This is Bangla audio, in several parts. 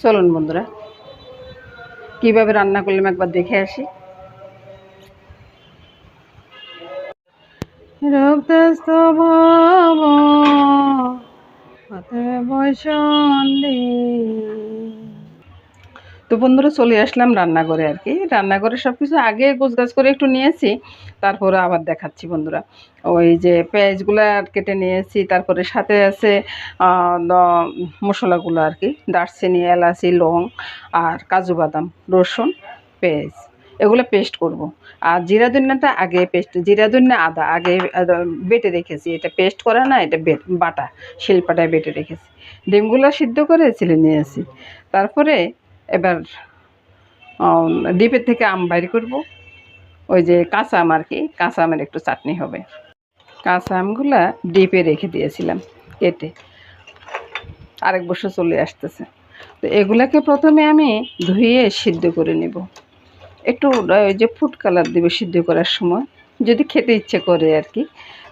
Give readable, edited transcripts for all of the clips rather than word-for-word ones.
চলুন বন্ধুরা, কিভাবে রান্না করলাম একবার দেখে আসি। রক্তস্থ ভব হাতে বসন্তি। তো বন্ধুরা, চলে আসলাম রান্নাঘরে আর কি। রান্নাঘরে সব কিছু আগে গোছগাছ করে একটু নিয়েছি, তারপরে আবার দেখাচ্ছি বন্ধুরা। ওই যে পেঁয়াজগুলো কেটে নিয়েছি, তারপরে সাথে আছে মশলাগুলো আর কি, দারচিনি, এলাচি, লং আর কাজু বাদাম, রসুন, পেঁয়াজ, এগুলো পেস্ট করব। আর জিরা ধনিয়াটা আগে পেস্ট, জিরা ধনিয়া আদা আগে বেটে রেখেছি। এটা পেস্ট করা না, এটা বাটা, শিলপাটায় বেটে রেখেছি। ডিমগুলো সিদ্ধ করে ছিলে নিয়েছি। তারপরে এবার ডিপের থেকে আম বাইর করব। ওই যে কাঁচা আম আর কি, কাঁচা আমের একটু চাটনি হবে। কাঁচা আমগুলা ডিপে রেখে দিয়েছিলাম কেটে, আরেক বছর চলে আসতেছে। তো এগুলাকে প্রথমে আমি ধুয়ে সিদ্ধ করে নেব। একটু ওই যে ফুড কালার দেবে সিদ্ধ করার সময়, যদি খেতে ইচ্ছে করে আর কি।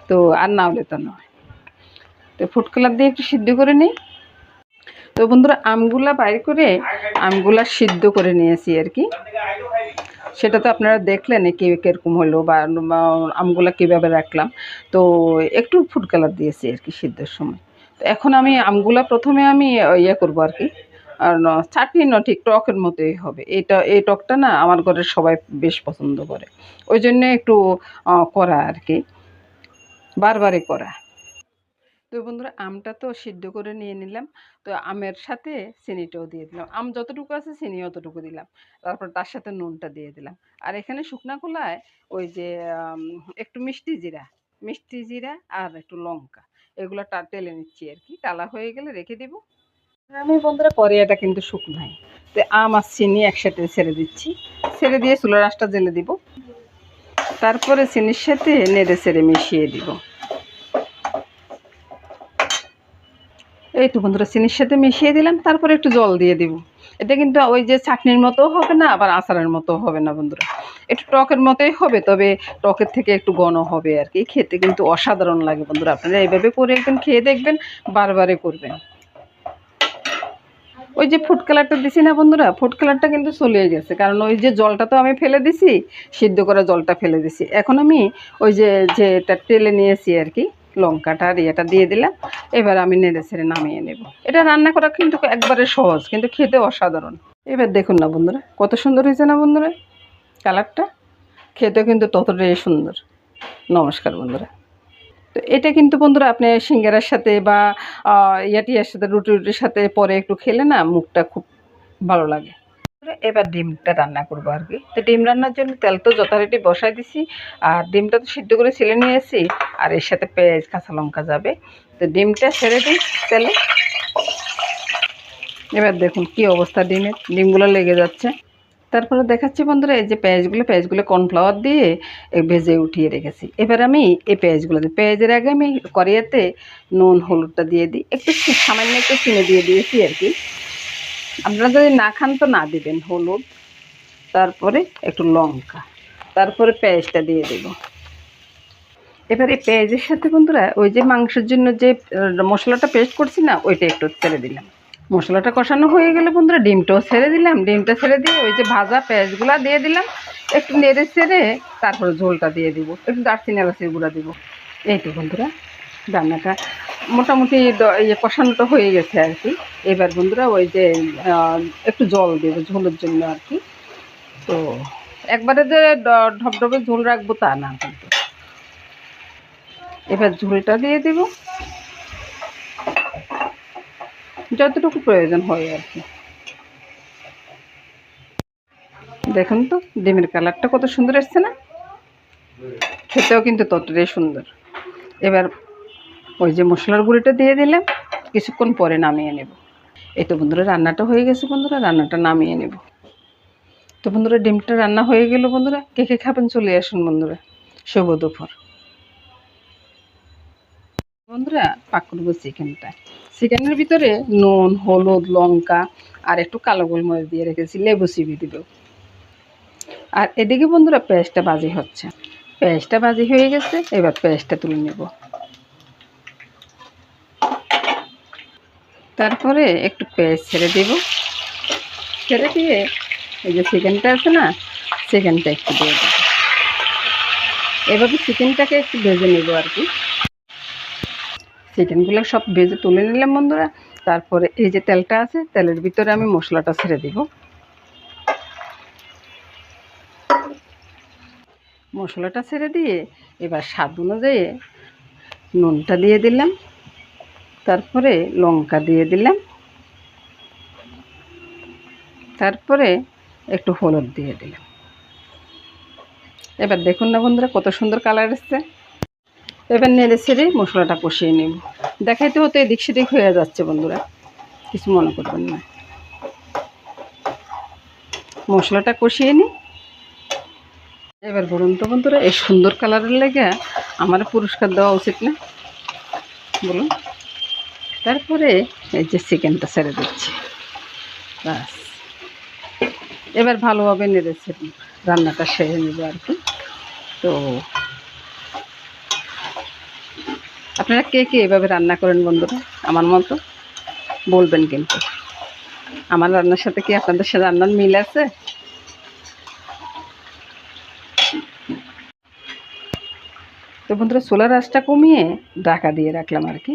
তো আর না হলে তো নয়। তো ফুড কালার দিয়ে একটু সিদ্ধ করে নিই। তো বন্ধুরা, আমগুলা বাইর করে আমগুলা সিদ্ধ করে নিয়েছি আর কি। সেটা তো আপনারা দেখলেন কীরকম হলো, বা আমগুলা কীভাবে রাখলাম। তো একটু ফুড কালার দিয়েছি আর কি সিদ্ধের সময়। তো এখন আমি আমগুলা প্রথমে আমি ইয়ে করবো আর কি। আর চাটনি না, ঠিক টকের মতোই হবে। এই টকটা না আমার ঘরের সবাই বেশ পছন্দ করে, ওই জন্যে একটু করা আর কি, বারবারই করা। তো বন্ধুরা, আমটা তো সিদ্ধ করে নিয়ে নিলাম। তো আমের সাথে চিনিটাও দিয়ে দিলাম। আম যতটুকু আছে চিনি অতটুকু দিলাম। তারপর তার সাথে নুনটা দিয়ে দিলাম। আর এখানে শুকনা খোলায় ওই যে একটু মিষ্টি জিরা আর একটু লঙ্কা, এগুলো টেলে নিচ্ছি আর কি। টালা হয়ে গেলে রেখে দিব। আমি বন্ধুরা, কড়াইটা কিন্তু শুকনাই। তো আম আর চিনি একসাথে ছেড়ে দিচ্ছি। ছেড়ে দিয়ে চুলার আঁচটা জ্বেলে দিব। তারপরে চিনির সাথে নেড়ে ছেড়ে মিশিয়ে দিব। এই তো বন্ধুরা, চিনির সাথে মিশিয়ে দিলাম। তারপরে একটু জল দিয়ে দিব। এটা কিন্তু ওই যে চাটনির মতো হবে না, আবার আচারের মতো হবে না বন্ধুরা। একটু টকের মতোই হবে, তবে টকের থেকে একটু ঘন হবে আর কি। খেতে কিন্তু অসাধারণ লাগে বন্ধুরা। আপনারা এইভাবে করে একদিন খেয়ে দেখবেন, বারবারে করবেন। ওই যে ফুড কালারটা দিছি না বন্ধুরা, ফুড কালারটা কিন্তু চলে গেছে, কারণ ওই যে জলটা তো আমি ফেলে দিছি, সিদ্ধ করা জলটা ফেলে দিছি। এখন আমি ওই যেটা টেলে নিয়েছি আর কি, লঙ্কাটা আর ইয়েটা দিয়ে দিলাম। এবার আমি নেড়ে ছেড়ে নামিয়ে নেব। এটা রান্না করা কিন্তু একবারে সহজ, কিন্তু খেতে অসাধারণ। এবার দেখুন না বন্ধুরা, কত সুন্দর হয়েছে না বন্ধুরা কালারটা। খেতেও কিন্তু ততটাই সুন্দর। নমস্কার বন্ধুরা। তো এটা কিন্তু বন্ধুরা, আপনি সিঙ্গারার সাথে বা ইয়াটিয়ার সাথে, রুটির সাথে পরে একটু খেলে না মুখটা খুব ভালো লাগে। এবার ডিমটা রান্না করবো আর কি। তো ডিম রান্নার জন্য তেল তো যথারীতি বসাই দিছি, আর ডিমটা তো সিদ্ধ করে ছিলে নিয়েছি। আর এর সাথে পেঁয়াজ, কাঁচা লঙ্কা যাবে। তো ডিমটা ছেড়ে দিই তেলে। এবার দেখুন কি অবস্থা, ডিমগুলো লেগে যাচ্ছে। তারপরে দেখাচ্ছি বন্ধুরা, এই যে পেঁয়াজগুলো কর্নফ্লাওয়ার দিয়ে ভেজে উঠিয়ে রেখেছি। এবার আমি এই পেঁয়াজের আগে আমি কড়াইতে নুন হলুদটা দিয়ে দিই। একটু সামান্য একটু চিনি দিয়ে দিয়েছি আর কি। আপনারা যদি না খান তো না দিবেন হলুদ, তারপরে একটু লঙ্কা, তারপরে পেঁয়াজটা দিয়ে দেব। এবার এই পেঁয়াজের সাথে বন্ধুরা, ওই যে মাংসের জন্য যে মশলাটা পেস্ট করছি না, ওইটা একটু ছেড়ে দিলাম। মশলাটা কষানো হয়ে গেলে বন্ধুরা, ডিমটাও ছেড়ে দিলাম। ডিমটা ছেড়ে দিয়ে ওই যে ভাজা পেঁয়াজগুলো দিয়ে দিলাম। একটু নেড়ে ছেড়ে তারপরে ঝোলটা দিয়ে দিব। একটু দারচিনি এলাচির গুঁড়া দিব। এই তো বন্ধুরা, রান্নাটা মোটামুটি কষানোটা হয়ে গেছে আর কি। এবার বন্ধুরা, ওই যে একটু জল দেবো ঝোলের জন্য আর কি। তো একবারে যে ঢপঢপে ঝোল রাখবো তা না কিন্তু। এবার ঝোলটা দিয়ে দেব যতটুকু প্রয়োজন হয় আর কি। দেখুন তো ডিমের কালারটা কত সুন্দর এসছে না, খেতেও কিন্তু ততটাই সুন্দর। এবার ওই যে মশলার গুঁড়িটা দিয়ে দিলাম, কিছুক্ষণ পরে নামিয়ে নেব। এই তো বন্ধুরা, রান্নাটা হয়ে গেছে বন্ধুরা, রান্নাটা নামিয়ে নেব। তো বন্ধুরা, ডিমটা রান্না হয়ে গেল বন্ধুরা। কে কে খাবেন চলে আসুন বন্ধুরা। শুভ দুপুর বন্ধুরা। পাক করবো চিকেনের ভিতরে নুন, হলুদ, লঙ্কা আর একটু কালো গোলমরিচ দিয়ে রেখেছি, লেবু চিবি দিব। আর এদিকে বন্ধুরা, পেঁয়াজটা ভাজি হচ্ছে। পেঁয়াজটা ভাজি হয়ে গেছে, এবার পেঁয়াজটা তুলে নেব। তারপরে একটু পেঁয়াজ ছেড়ে দেব। ছেড়ে দিয়ে এই যে চিকেনটা আছে না, চিকেনটা একটু দিয়ে দেবো। এভাবে চিকেনটাকে একটু ভেজে নেব আর কি। চিকেনগুলো সব ভেজে তুলে নিলাম বন্ধুরা। তারপরে এই যে তেলটা আছে, তেলের ভিতরে আমি মশলাটা ছেড়ে দিব। মশলাটা ছেড়ে দিয়ে এবার স্বাদ অনুযায়ী নুনটা দিয়ে দিলাম, তারপরে লঙ্কা দিয়ে দিলাম, তারপরে একটু হলুদ দিয়ে দিলাম। এবার দেখুন না বন্ধুরা কত সুন্দর কালার এসছে। এবার নেড়ে ছেড়ে মশলাটা কষিয়ে নেব। দেখাইতে হতো এদিক সেদিক হয়ে যাচ্ছে বন্ধুরা, কিছু মনে করবেন না। মশলাটা কষিয়ে নিই। এবার বলুন তো বন্ধুরা, এই সুন্দর কালারের লেগে আমার পুরস্কার দেওয়া উচিত না বলুন? তারপরে এই যে চিকেনটা ছেড়ে দিচ্ছি, বাস। এবার ভালোভাবে নেড়েছে রান্নাটা সেরে নেব আর কি। তো আপনারা কে কে এভাবে রান্না করেন বন্ধুরা আমার মতো বলবেন কিন্তু। আমার রান্নার সাথে কি আপনাদের সাথে রান্নার মিল আছে? তো বন্ধুরা চুলার আঁচটা কমিয়ে ঢাকা দিয়ে রাখলাম আর কি।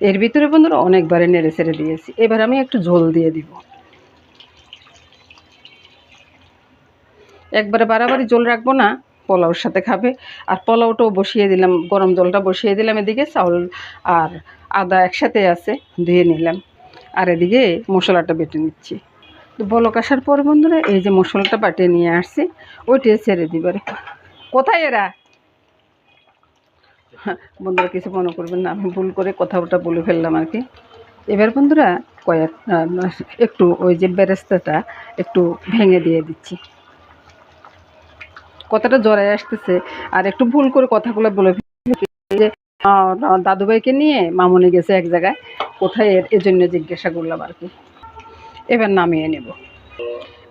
এর ভিতরে বন্ধুরা অনেকবারে নেড়ে ছেড়ে দিয়েছি। এবার আমি একটু ঝোল দিয়ে দিব। একবারে বাড়াবাড়ি ঝোল রাখবো না, পোলাওর সাথে খাবে। আর পোলাওটাও বসিয়ে দিলাম, গরম জলটা বসিয়ে দিলাম এদিকে। চাউল আর আদা একসাথে আছে, ধুয়ে নিলাম। আর এদিকে মশলাটা বেটে নিচ্ছি। তো বলক আসার পর বন্ধুরা এই যে মশলাটা বাটিয়ে নিয়ে আসছি, ওইটাই ছেড়ে দিবারে। কোথায় এরা? হ্যাঁ বন্ধুরা কিছু মনে করবেন না, আমি ভুল করে কথাটা বলে ফেললাম আর কি। এবার বন্ধুরা একটু ওই যে বেরেস্তাটা একটু ভেঙে দিয়ে দিচ্ছি। কথাটা জড়ায় আসতেছে আর একটু ভুল করে কথাগুলো বলে ফেলছি যে দাদুভাইকে নিয়ে মামুনি গেছে এক জায়গায়, কোথায় এজন্য জিজ্ঞাসা করলাম আর কি। এবার নামিয়ে নেব।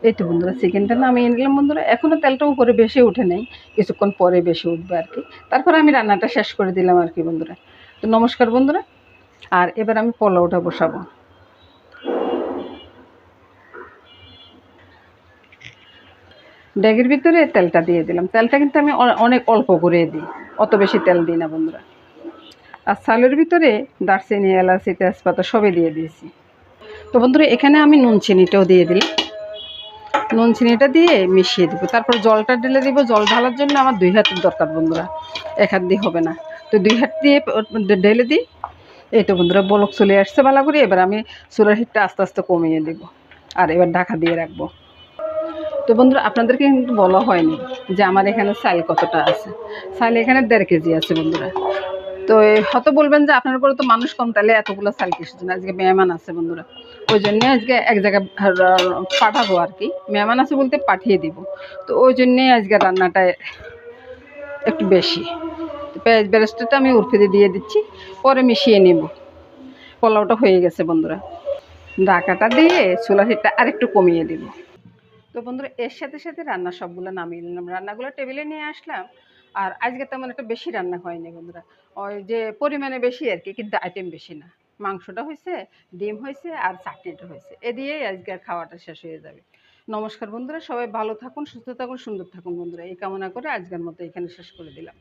এই তো বন্ধুরা চিকেনটা নামিয়ে নিলাম বন্ধুরা। এখনও তেলটা উপরে বেশি উঠে নেই, কিছুক্ষণ পরে বেশি উঠবে আর কি। তারপরে আমি রান্নাটা শেষ করে দিলাম আর কি বন্ধুরা। তো নমস্কার বন্ধুরা। আর এবার আমি পোলাওটা বসাবো। ড্যাগের ভিতরে তেলটা দিয়ে দিলাম। তেলটা কিন্তু আমি অনেক অল্প করে দিই, অত বেশি তেল দিই না বন্ধুরা। আর চালের ভিতরে দারচিনি, এলাচি, তেজপাতা সবই দিয়ে দিয়েছি। তো বন্ধুরা এখানে আমি নুন চিনিটাও দিয়ে দিলাম। নুন চিনিটা দিয়ে মিশিয়ে দেবো। তারপর জলটা ঢেলে দিব। জল ঢালার জন্য আমার 2 হাতের দরকার বন্ধুরা, 1 হাত দিয়ে হবে না। তো 2 হাত দিয়ে ঢেলে দিই। এই তো বন্ধুরা বলক চলে আসছে ভালো করে। এবার আমি চুলার হিটটা আস্তে আস্তে কমিয়ে দেব আর এবার ঢাকা দিয়ে রাখবো। তো বন্ধুরা আপনাদেরকে কিন্তু বলা হয়নি যে আমার এখানে চাল কতটা আছে। চাল এখানে 1.5 কেজি আছে বন্ধুরা। তো হয়তো বলবেন যে আপনার উপরে তো মানুষ কম, তাহলে এতগুলো চাল কিসের জন্য? আজকে মেহমান আছে বন্ধুরা, ওই জন্যে আজকে এক জায়গায় পাঠাবো আর কি। মেহমান আছে বলতে পাঠিয়ে দিব। তো ওই জন্যে আজকে রান্নাটা একটু বেশি। পেঁয়াজ বেরেস্তাটা আমি উরফিতে দিয়ে দিচ্ছি, পরে মিশিয়ে নেব। পোলাওটা হয়ে গেছে বন্ধুরা। ঢাকাটা দিয়ে চুলার হিটটা আরেকটু কমিয়ে দেব। তো বন্ধুরা এর সাথে সাথে রান্না সবগুলো নামিয়ে নিলাম, রান্নাগুলো টেবিলে নিয়ে আসলাম। আর আজকে তেমন একটা বেশি রান্না হয়নি বন্ধুরা, ওই যে পরিমাণে বেশি আর কি, কিন্তু আইটেম বেশি না। মাংসটা হয়েছে, ডিম হয়েছে আর চাটনিটা হয়েছে, এ দিয়েই আজকে আর খাওয়াটা শেষ হয়ে যাবে। নমস্কার বন্ধুরা, সবাই ভালো থাকুন, সুস্থ থাকুন, সুন্দর থাকুন বন্ধুরা, এই কামনা করে আজকের মতো এখানে শেষ করে দিলাম।